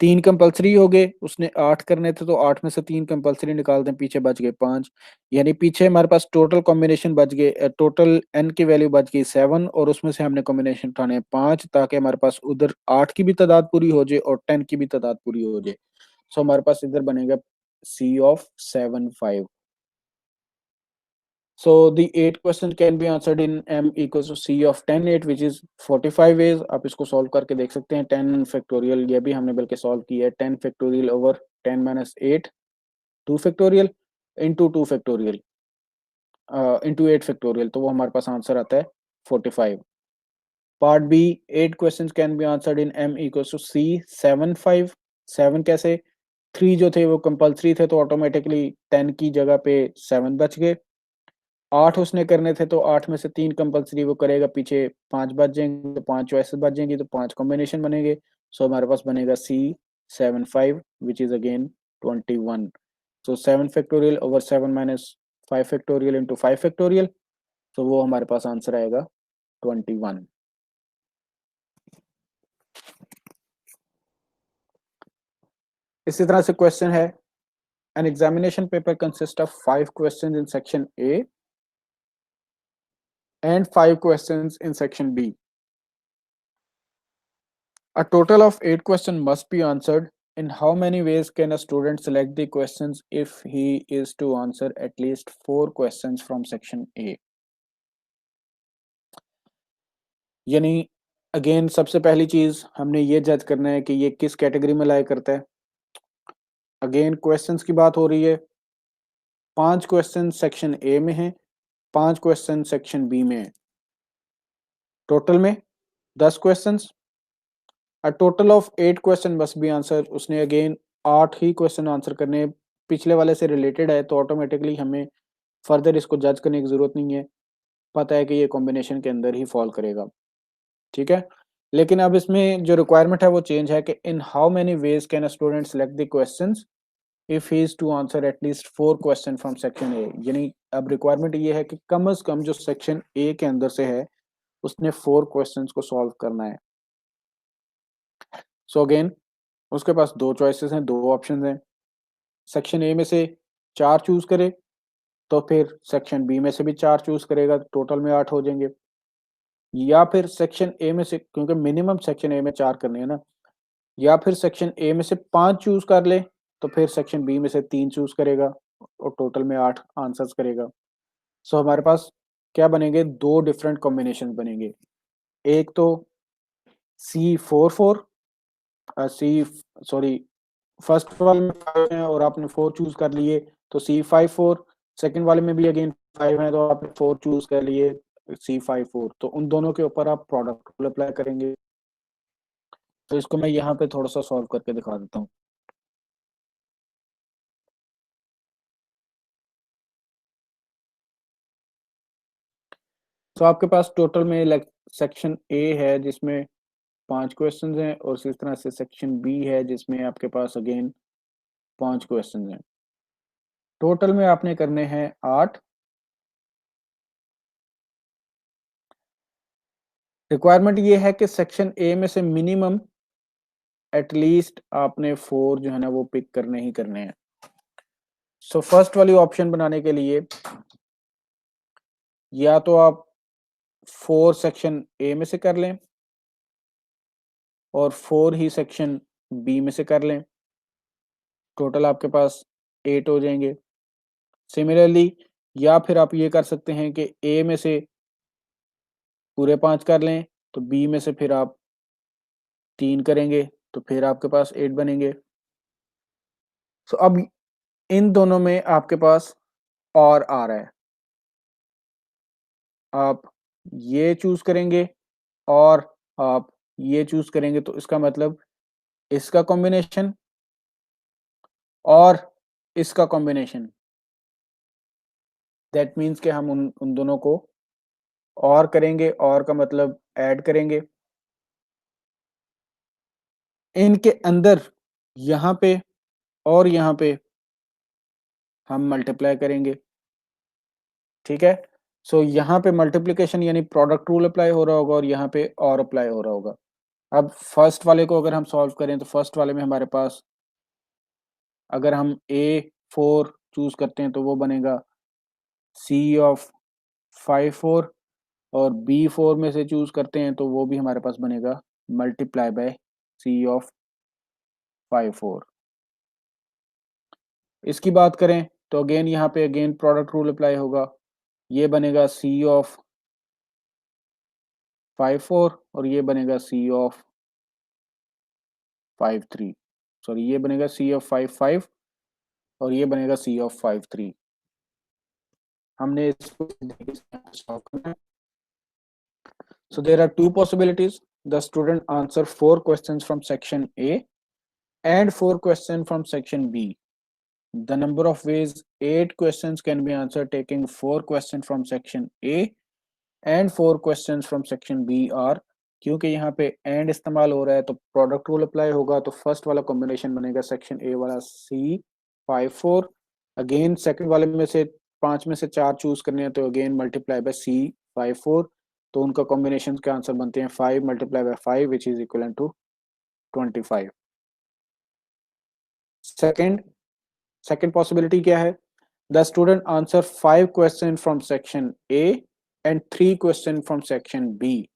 Speaker 1: 3 कंपल्सरी हो गए, उसने 8 करने थे तो 8 में से 3 कंपल्सरी निकाल दें, पीछे बच गए 5। यानी पीछे हमारे पास टोटल कॉम्बिनेशन बच गए, टोटल n की वैल्यू बच गई 7 और उसमें से हमने कॉम्बिनेशन उठाने हैं 5 ताकि हमारे पास उधर 8 की भी तादाद पूरी हो जाए और 10 की भी तादाद पूरी हो जाए। सो हमारे पास इधर बनेगा C of 7 5। So the 8 question can be answered in m equals to c of 10 8 which is 45 ways। आप इसको सॉल्व करके देख सकते हैं। 10 फैक्टोरियल ये भी हमने बल्कि सॉल्व किया है। 10 factorial over 10 minus 8 2 factorial into 2 factorial into 8 factorial, तो वो हमारे पास आंसर आता है 45। Part B 8 questions can be answered in m equals to c 7 5। 7 कैसे? 3 जो थे वो कंपल्सरी थे तो ऑटोमेटिकली 10 की जगह पे 7 बच गए। 8 उसने करने थे तो 8 में से 3 कंपल्सरी वो करेगा, पीछे 5 बच जाएंगे तो 5 चॉइसेस बच जाएंगी तो 5 कॉम्बिनेशन बनेंगे। सो हमारे पास बनेगा C 7 5 which is again 21। So 7 factorial over 7 minus 5 factorial into 5 factorial, तो वो हमारे पास आंसर आएगा 21। इसी तरह से क्वेश्चन है, an examination paper consist of 5 question in section A and 5 question in section B. A total of 8 questions must be answered. In how many ways can a student select the questions if he is to answer at least 4 questions from section A? यानी again सबसे पहली चीज हमने ये जज करना है कि ये किस कैटेगरी में लाई करता है। अगेन क्वेश्चंस की बात हो रही है, 5 क्वेश्चन सेक्शन ए में है, 5 क्वेश्चन सेक्शन बी में है, टोटल में 10 questions. A total of 8 question must be answer. उसने अगेन 8 ही क्वेश्चन आंसर करने हैं। पिछले वाले से रिलेटेड है तो ऑटोमेटिकली हमें फर्दर इसको जज करने की जरूरत नहीं है, पता है कि ये कॉम्बिनेशन के अंदर ही फॉल करेगा, ठीक है। लेकिन अब इसमें जो रिक्वायरमेंट है वो चेंज है कि in how many ways can a student select the questions if he is to answer at least 4 question from section A. यानी अब रिक्वायरमेंट ये है कि कम से कम जो सेक्शन ए के अंदर से है उसने 4 क्वेश्चंस को सॉल्व करना है। सो अगेन उसके पास दो चॉइसेस हैं, दो ऑप्शन हैं। सेक्शन ए में से 4 चूज करे तो फिर सेक्शन बी में से भी 4 चूज करेगा, टोटल में 8 हो जाएंगे। या फिर सेक्शन ए में से, क्योंकि मिनिमम सेक्शन ए में 4 करने हैं ना, या फिर सेक्शन ए में से 5 चूज कर ले तो फिर सेक्शन बी में से 3 चूज करेगा और टोटल में 8 आंसर्स करेगा। सो हमारे पास क्या बनेंगे? दो डिफरेंट कॉम्बिनेशन बनेंगे। एक तो C4 4 सी सॉरी फर्स्ट वाले में 5 हैं और आपने 4 चूज कर लिए तो C5 4। सेकंड वाले में भी अगेन 5 हैं तो आपने 4 चूज कर लिए C5 4। तो उन दोनों के ऊपर आप प्रोडक्ट रूल अप्लाई करेंगे। तो इसको मैं यहाँ पे थोड़ा सा सॉल्व करके दिखा देता हूँ। तो आपके पास टोटल में सेक्शन ए है जिसमें 5 क्वेश्चंस हैं और इस तरह से सेक्शन बी है जिसमें आपके पास अगेन 5 क्वेश्चंस हैं। टोटल में आपने करने हैं 8। रिक्वायरमेंट ये है कि सेक्शन ए में से मिनिमम एटलीस्ट आपने 4 जो है ना वो पिक करने ही करने हैं। सो फर्स्ट वाली ऑप्शन बनाने के लिए या तो आप 4 सेक्शन ए में से कर लें और 4 ही सेक्शन बी में से कर लें, टोटल आपके पास 8 हो जाएंगे। सिमिलरली या फिर आप ये कर सकते हैं कि ए में से पूरे 5 कर लें तो बी में से फिर आप 3 करेंगे तो फिर आपके पास 8 बनेंगे। सो अब इन दोनों में आपके पास और आ रहा है, आप ये चूज करेंगे और आप ये चूज करेंगे तो इसका मतलब इसका कॉम्बिनेशन और इसका कॉम्बिनेशन, दैट मीन्स कि हम उन दोनों को और करेंगे, और का मतलब ऐड करेंगे, इनके अंदर यहाँ पे और यहाँ पे हम मल्टीप्लाई करेंगे, ठीक है। सो यहाँ पे मल्टीप्लिकेशन यानी प्रोडक्ट रूल अप्लाई हो रहा होगा और यहाँ पे और अप्लाई हो रहा होगा। अब फर्स्ट वाले को अगर हम सॉल्व करें तो फर्स्ट वाले में हमारे पास अगर हम A4 चूज करते हैं तो वो बनेगा C ऑफ 5 4, और B4 में से चूज करते हैं तो वो भी हमारे पास बनेगा मल्टीप्लाई बाय C ऑफ 5 4। इसकी बात करें तो अगेन यहाँ पे अगेन प्रोडक्ट रूल अप्लाई होगा, ये बनेगा C ऑफ 5 4 और ये बनेगा C ऑफ 5 3, सॉरी ये बनेगा C ऑफ 5 5 और ये बनेगा C ऑफ 5 3। हमने इसको सॉल्व करना है। So there are two possibilities. The student answer 4 questions from section A and 4 questions from section B. The number of ways 8 questions can be answered taking 4 questions from section A and 4 questions from section B are, क्योंकि यहाँ पे and इस्तेमाल हो रहा है तो product rule apply होगा, तो फर्स्ट वाला कॉम्बिनेशन बनेगा सेक्शन ए वाला C 5 4। अगेन सेकंड वाले में से 5 में से 4 चूज करने हैं तो अगेन मल्टीप्लाई बाय C 5 4, तो उनका कॉम्बिनेशन के आंसर बनते हैं 5 multiply by 5 which is equal to 25। Second second possibility क्या है? The student answer 5 question from section A and 3 question from section B.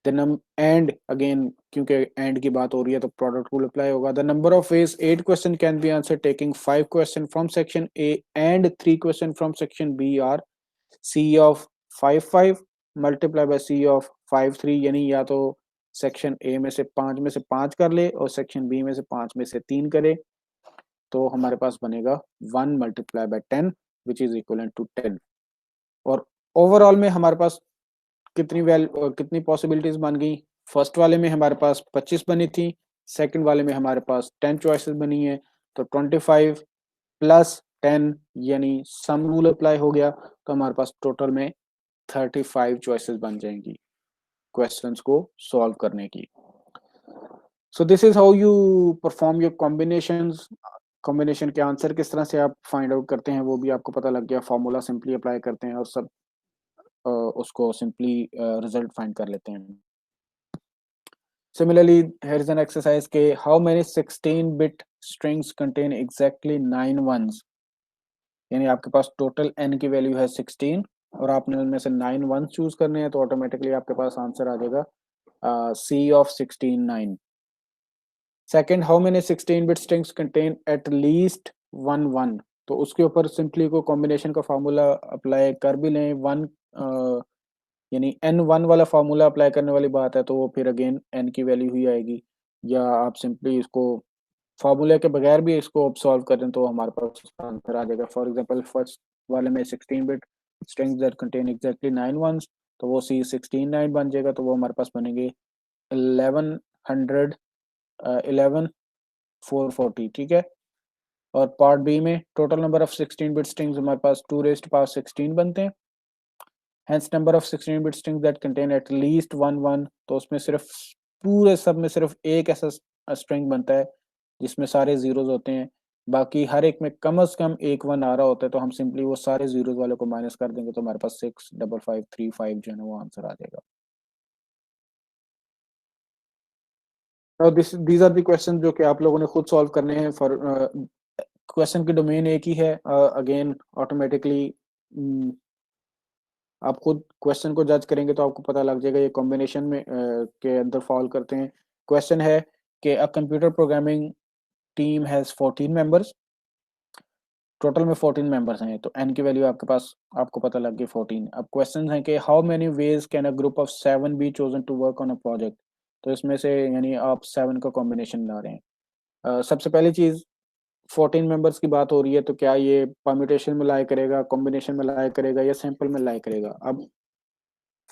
Speaker 1: The numb and again क्योंकि एंड की बात हो रही है तो प्रोडक्ट रूल अप्लाई होगा। The number of ways 8 question can be answer taking 5 question from section A and 3 question from section B are C of 5 5 multiply bye C of 5 3, यानी या तो सेक्शन ए में से 5 में से 5 कर ले और सेक्शन बी में से 5 में से 3 करे, तो हमारे पास बनेगा 1 multiply by 10 which is equal to 10। और ओवरऑल में हमारे पास कितनी पॉसिबिलिटीज बन गई? फर्स्ट वाले में हमारे पास 25 बनी थी, सेकंड वाले में हमारे पास 10 चॉइसेस बनी है, तो 25 प्लस 10 यानी सम रूल अप्लाई हो गया, तो हमारे पास टोटल में 35 चॉइसेस बन जाएंगी क्वेश्चंस को सॉल्व करने की। सो this is how you perform your combinations. Combination के आंसर किस तरह से आप फाइंड आउट करते हैं वो भी आपको पता लग गया, फॉर्मूला सिंपली अप्लाई करते हैं और सब उसको सिंपली रिजल्ट फाइंड कर लेते हैं। Similarly, here is an exercise के how many 16-bit strings contain exactly 9 ones, यानी आपके पास टोटल n की वैल्यू है 16 और आपने उनमें से 9 ones चूज करने हैं, तो ऑटोमेटिकली आपके पास आंसर आ जाएगा C of 16 9। Second, how many 16-bit strings contain at least 1 1, तो उसके ऊपर सिंपली को कॉम्बिनेशन का फार्मूला अप्लाई कर भी लें, वन यानी n1 वाला फार्मूला अप्लाई करने वाली बात है तो वो फिर अगेन n की वैल्यू ही आएगी, या आप सिंपली इसको फार्मूले के बगैर भी इसको अब सॉल्व करें तो हमारे पास आंसर आ जाएगा। फॉर एग्जांपल फर्स्ट वाले में 16-bit strings that contain exactly 9 ones, तो वो C 16 9 बन जाएगा, तो वो हमारे पास बनेंगे 1100 11 440, ठीक है। और पार्ट बी में total number of 16-bit strings हमारे पास 2 रेज़्ड टू पावर 16 बनते हैं। Hence number of 16-bit strings that contain at least 1 1, तो उसमें सिर्फ पूरे सब में सिर्फ एक ऐसा स्ट्रिंग बनता है जिसमें सारे जीरोस होते हैं, बाकी हर एक में कम से कम एक 1 आ रहा होता है, तो हम सिंपली वो सारे जीरोस वाले को माइनस कर देंगे तो हमारे पास 6 5 5 3 5 जो है वो आंसर आ जाएगा। और दीज आर द क्वेश्चन जो कि आप लोगों ने खुद सॉल्व करने हैं। फॉर क्वेश्चन की डोमेन एक ही है, अगेन ऑटोमेटिकली आप खुद क्वेश्चन को जज करेंगे तो आपको पता लग जाएगा ये कॉम्बिनेशन में के अंदर फॉल करते हैं। क्वेश्चन है कि अ computer programming team has 14 members, total में 14 मेंबर्स हैं, तो एन की वैल्यू आपके पास आपको पता लग गई 14। अब क्वेश्चन है कि how many ways can a group of 7 be chosen to work on a project, तो इसमें से यानी आप 7 का कॉम्बिनेशन ला रहे हैं। सबसे पहली चीज 14 मेंबर्स की बात हो रही है तो क्या ये परम्यूटेशन में लाई करेगा, कॉम्बिनेशन में लाई करेगा या सिंपल में लाई करेगा? अब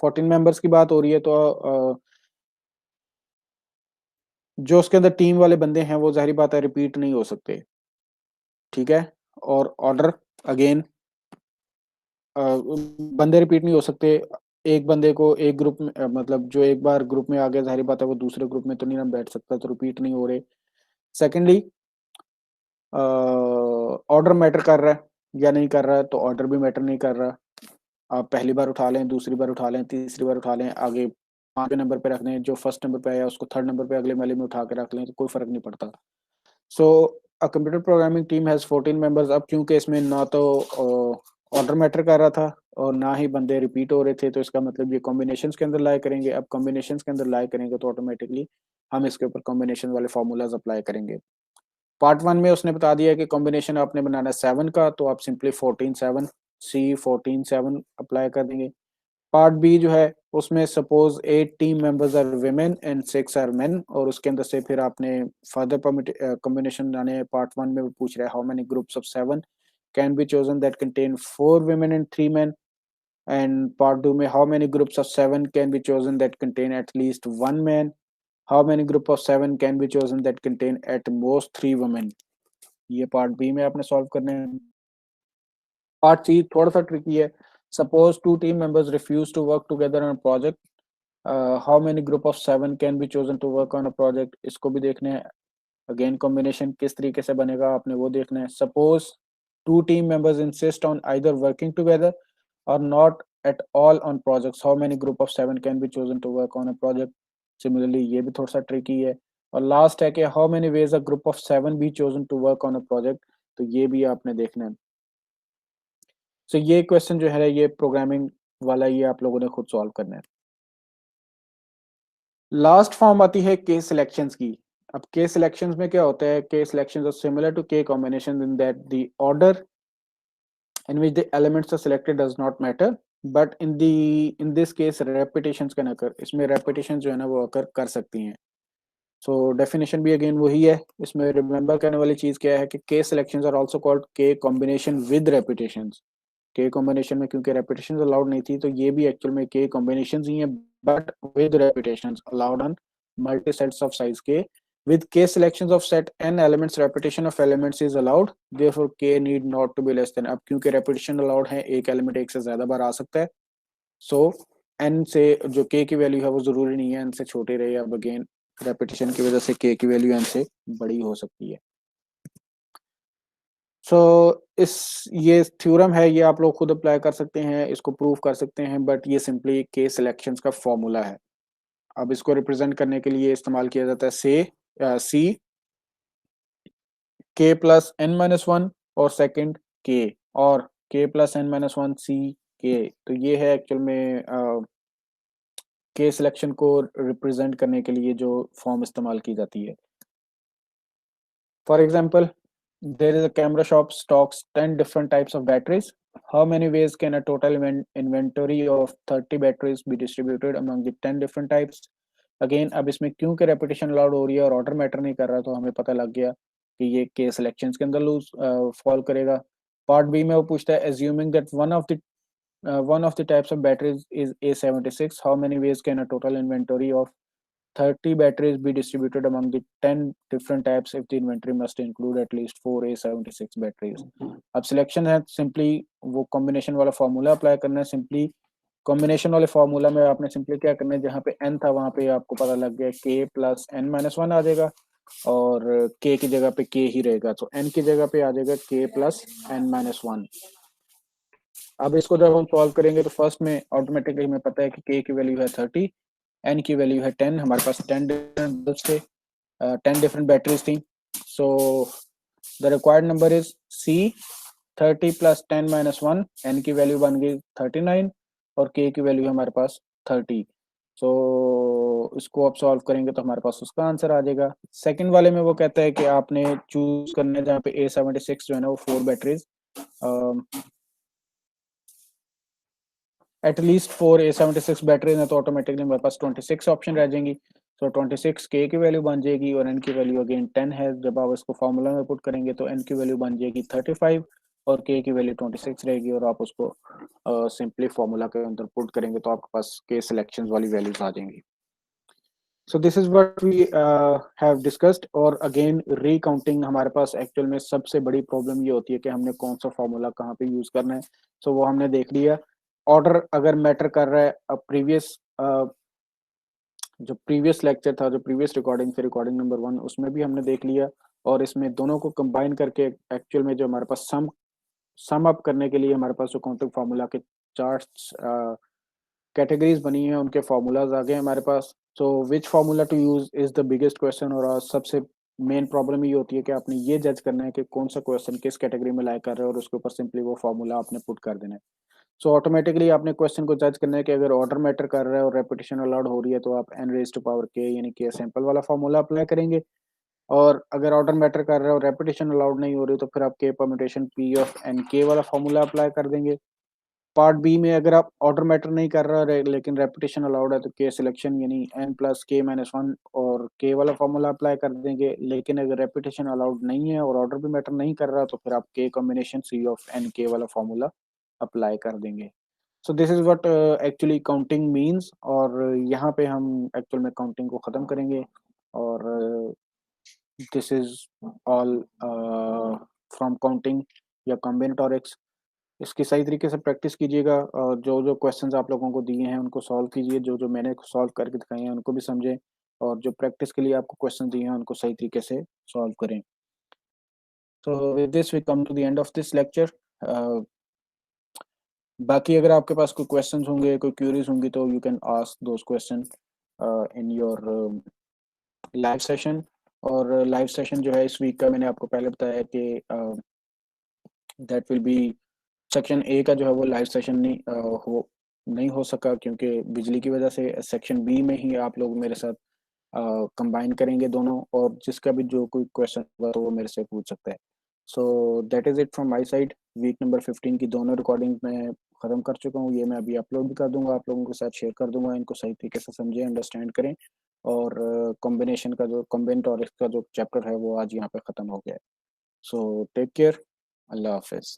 Speaker 1: 14 मेंबर्स की बात हो रही है तो जो उसके अंदर टीम वाले बंदे हैं वो ज़ाहिर बात है रिपीट नहीं हो सकते, ठीक है। और ऑर्डर अगेन बंदे रिपीट नहीं हो सकते, एक बंदे को एक ग्रुप में मतलब जो एक बार ग्रुप में आ गया, जाहिर बात है वो दूसरे ग्रुप में तो नहीं ना बैठ सकता, तो रिपीट नहीं हो रहे। सेकेंडली, ऑर्डर मैटर कर रहा है या नहीं कर रहा है, तो ऑर्डर भी मैटर नहीं कर रहा। आप पहली बार उठा लें, दूसरी बार उठा लें, तीसरी बार उठा लें, आगे 5वें नंबर पे रख दें, जो फर्स्ट नंबर पे आया उसको थर्ड नंबर पे अगले वाले में उठा के रख लें, तो कोई फर्क नहीं पड़ता। So a computer programming team has 14 members. अब क्योंकि इसमें ना तो ऑर्डर मैटर कर रहा था और ना ही बंदे रिपीट हो रहे थे, तो इसका मतलब ये कॉम्बिनेशंस के अंदर लाए करेंगे। अब कॉम्बिनेशंस के अंदर लाए करेंगे तो ऑटोमेटिकली हम इसके ऊपर कॉम्बिनेशन वाले फार्मूलाज अप्लाई करेंगे। पार्ट 1 में उसने बता दिया कि कॉम्बिनेशन आपने बनाना है 7 का, तो आप सिंपली 14 7 सी 14 7 अप्लाई कर देंगे। पार्ट बी जो है उसमें suppose 8 team members are women and 6 are men, और उसके अंदर से फिर आपने फर्दर कॉम्बिनेशन बनाने। पार्ट 1 में वो पूछ रहा है how many groups of 7 can be chosen that contain 4 women and 3 men, and part 2 में how many groups of 7 can be chosen that contain at least 1 man, how many group of 7 can be chosen that contain at most 3 women। ये part B में आपने solve करने हैं। Part सी थोड़ा सा tricky है। Suppose 2 team members refuse to work together on a project, how many group of 7 can be chosen to work on a project. इसको भी देखने हैं। अगेन कॉम्बिनेशन किस तरीके से बनेगा आपने वो देखना है। Suppose 2 team members insist on either working together और not at all on projects, how many group of 7 can be chosen to work on a project. Similarly ये भी थोड़ा सा ट्रिकी है। और लास्ट है कि how many ways a group of 7 be chosen to work on a project, तो ये भी आपने देखना है। सो ये क्वेश्चन जो है ये प्रोग्रामिंग वाला, ये आप लोगों ने खुद सॉल्व करना है। लास्ट फॉर्म आती है के सिलेक्शंस की। अब के सिलेक्शंस में क्या होता है, के सिलेक्शंस आर सिमिलर टू के combination in that the order in which the elements are selected does not matter, but in this case repetitions can occur। इसमें repetitions जो है ना वो occur कर सकती हैं। सो डेफिनेशन भी अगेन वही है। इसमें रिमेंबर करने वाली चीज क्या है कि के सिलेक्शंस आर आल्सो कॉल्ड के कॉम्बिनेशन विद रेपिटेशंस। के कॉम्बिनेशन में क्योंकि रेपिटेशंस अलाउड नहीं थी, तो ये भी एक्चुअल में के कॉम्बिनेशंस ही हैं, but with repetitions allowed on multi sets of size के। with k selections of set n elements repetition of elements is allowed, therefore k need not to be less than। अब क्योंकि repetition allowed है, एक element एक से ज्यादा बार आ सकता है, सो n से जो k की वैल्यू है वो जरूरी नहीं है n से छोटी रहे। अब अगेन रेपिटेशन की वजह से k की वैल्यू n से बड़ी हो सकती है। सो इस ये थ्योरम है, ये आप लोग खुद अप्लाई कर सकते हैं, इसको प्रूव कर सकते हैं, बट ये सिंपली के सिलेक्शंस का फॉर्मूला है। अब इसको रिप्रेजेंट करने के लिए इस्तेमाल किया जाता है से सी के प्लस एन माइनस वन और सेकेंड के, और के प्लस एन माइनस वन सी के। तो ये है एक्चुअल में के सिलेक्शन को रिप्रेजेंट करने के लिए जो फॉर्म इस्तेमाल की जाती है। For example, there is a camera shop stocks 10 different types of batteries. How many ways can a total inventory of 30 batteries be distributed among the 10 different types? Again अब इसमें क्योंकि रेपिटेशन अलाउड हो रही है और ऑर्डर मैटर नहीं कर रहा, तो हमें पता लग गया कि ये के सिलेक्शंस के अंदर लूज फॉल करेगा। पार्ट बी में वो पूछता है assuming that one of the types of batteries is A76, how many ways can a total inventory of 30 batteries be distributed among the 10 different types if the inventory must include at least 4 A76 batteries। अब selection है, simply वो combination वाला formula apply करना है। Simply combination वाले formula में आपने simply क्या करना है, जहाँ पे n था वहां पे आपको पता लग गया k plus N minus one आ जाएगा, और k की जगह पे k ही रहेगा, तो n की जगह पे आ जाएगा k plus N minus one. अब इसको जब हम सॉल्व करेंगे तो फर्स्ट में ऑटोमेटिकली हमें पता है कि k की वैल्यू है 30, n की वैल्यू है 10, हमारे पास 10 डिफरेंट बल्ब्स थे, 10 डिफरेंट बैटरीज थी। So the required number is c 30 plus 10 minus one, n की वैल्यू बन गई 39 और k की वैल्यू हमारे पास 30। सो इसको आप सॉल्व करेंगे तो हमारे पास उसका आंसर आ जाएगा। सेकंड वाले में वो कहता है कि आपने चूज करना है जहाँ पे A76 जो है ना वो 4 बैटरीज एटलीस्ट 4 A76 बैटरी है, तो ऑटोमेटिकली मेरे पास 26 ऑप्शन रह जाएंगी। तो 26 के की वैल्यू बन जाएगी और एन की वैल्यू अगेन 10 है। जब आप इसको फॉर्मूला में पुट करेंगे तो एन की वैल्यू बन जाएगी 35 और के की वैल्यू 26 रहेगी, और आप उसको सिंपली फॉर्मूला के अंदर पुट करेंगे तो आपके पास के सिलेक्शंस वाली वैल्यूज आ जाएंगी। So this is what we have discussed. और अगेन रीकाउंटिंग, हमारे पास एक्चुअल में सबसे बड़ी प्रॉब्लम ये होती है कि हमने कौन सा फॉर्मूला कहाँ पे यूज करना है। सो वो हमने देख लिया। ऑर्डर अगर मैटर कर रहा है, अब जो प्रीवियस लेक्चर था, जो प्रीवियस रिकॉर्डिंग थी, रिकॉर्डिंग नंबर 1, उसमें भी हमने देख लिया, और इसमें दोनों को कंबाइन करके एक्चुअल में जो हमारे पास सम अप करने के लिए हमारे पास जो काउंटिंग फार्मूला के चार्ट्स कैटेगरीज बनी है, उनके फार्मूलाज आ गए हमारे पास। So which formula to use is the biggest question, और सबसे मेन प्रॉब्लम ये होती है कि आपने ये जज करना है कि कौन सा क्वेश्चन किस कैटेगरी में लाइक कर रहे हो, और उसके ऊपर सिंपली वो फार्मूला आपने पुट कर देना है। सो ऑटोमेटिकली आपने क्वेश्चन को जज करना है कि अगर ऑर्डर मैटर कर रहा है और रेपिटेशन अलाउड हो रही है, तो आप एन रेज टू पावर के यानी के सैंपल वाला फार्मूला अप्लाई करेंगे। और अगर ऑर्डर मैटर कर रहा है और रेपिटेशन अलाउड नहीं हो रही, तो फिर आप के परम्यूटेशन पी ऑफ एन के वाला फार्मूला अप्लाई कर देंगे। पार्ट बी में अगर आप ऑर्डर मैटर नहीं कर रहा लेकिन रेपिटेशन अलाउड है, तो के सिलेक्शन यानी एन प्लस के माइनस वन और के वाला फार्मूला अप्लाई कर देंगे। लेकिन अगर रेपिटेशन अलाउड नहीं है और ऑर्डर भी मैटर नहीं कर रहा, तो फिर आप के कॉम्बिनेशन सी ऑफ एन के वाला फार्मूला अप्लाई कर देंगे। सो this is what actually counting means, और यहाँ पे हम एक्चुअल में काउंटिंग को ख़त्म करेंगे। और this is all from counting या कॉम्बिनेटोरिक्स। इसकी सही तरीके से प्रैक्टिस कीजिएगा, और जो जो क्वेश्चंस आप लोगों को दिए हैं उनको सॉल्व कीजिए, जो जो मैंने सॉल्व करके दिखाए हैं उनको भी समझें, और जो प्रैक्टिस के लिए आपको क्वेश्चन दिए हैं उनको सही तरीके से सॉल्व करें। तो with this we come to the end of this lecture. बाकी अगर आपके पास कोई क्वेश्चंस होंगे, कोई क्यूरीज होंगी, तो you can ask those question in your live session. और लाइव सेशन जो है इस वीक का, मैंने आपको पहले बताया कि that will be section A का जो है वो लाइव सेशन नहीं हो सका, क्योंकि बिजली की वजह से। सेक्शन बी में ही आप लोग मेरे साथ कंबाइन करेंगे दोनों, और जिसका भी जो कोई क्वेश्चन होगा तो वो मेरे से पूछ सकता है। So that is it from my side. Week number 15 की दोनों रिकॉर्डिंग मैं ख़त्म कर चुका हूँ। ये मैं अभी अपलोड भी कर दूंगा, आप लोगों के साथ शेयर कर दूंगा। इनको सही तरीके से समझें, अंडरस्टैंड करें। और कॉम्बिनेशन का जो कॉम्बिनेटोरिक्स का जो चैप्टर है वो आज यहाँ पे ख़त्म हो गया है। सो टेक केयर, अल्लाह हाफिज़।